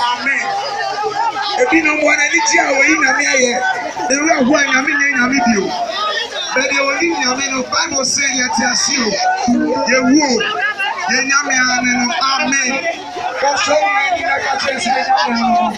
Amen. Ebi no mo na ni ji awo yi na me aye. Ewe ahu anya me nya me bio. But the only nya no Bible say yet asi o. Ye wu o. Ye nya me anu no amen. Ko so ni na ka che se nya no.